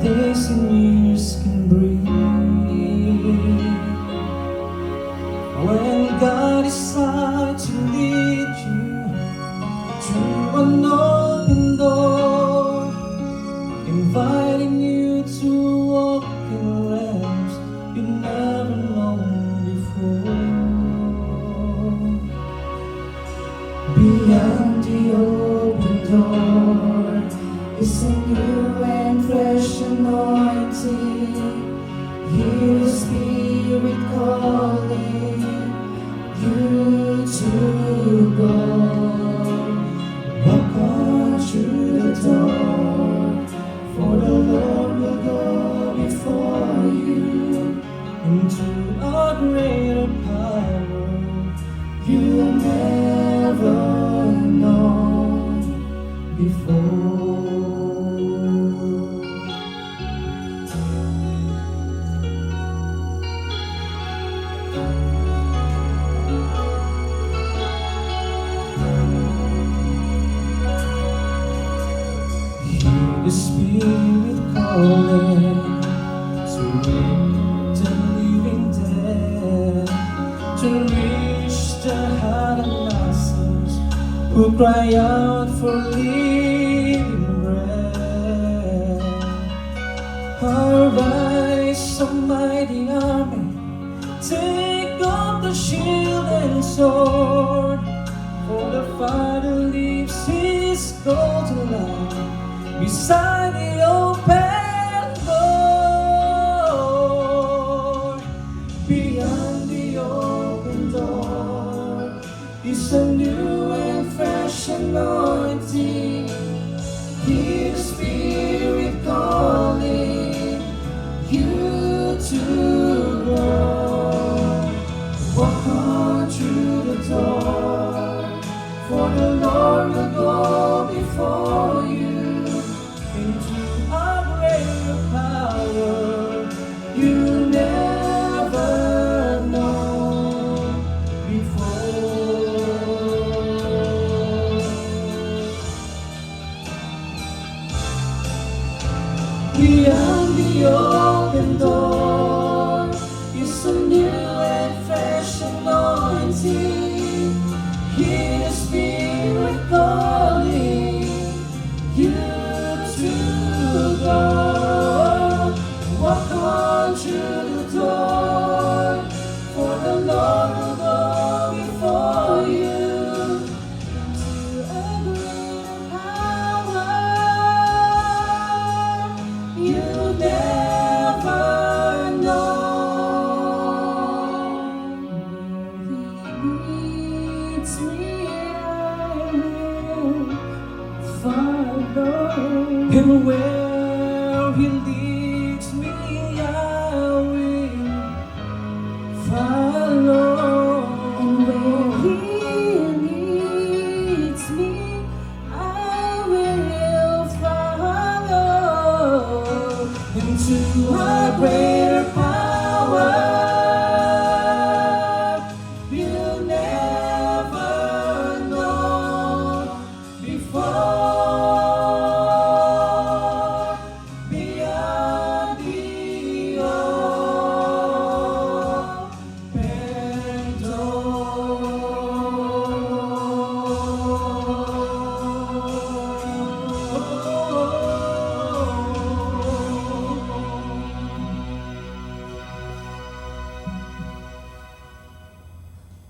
days and years can breathe. When God decides to lead you to an open door, inviting you to walk in realms you never known before. Beyond the open door is a new and fresh anointing. Hear the Spirit calling you to go. Walk on through the door, for the Lord will go before you into a greater power you'll never known before. The Spirit calling to meet the living dead, to reach the heart and masses who cry out for living bread. Arise, a mighty army, take up the shield and sword, for the Father leaves His golden light beside the open door. Beyond the open door is a new and fresh anointing. Hear the Spirit calling you to go. Walk on through the door, for the Lord will go before you into a greater power you never known before. Beyond the open door is a new and fresh anointing. Hear the Spirit calling you to go. Walk on through the door,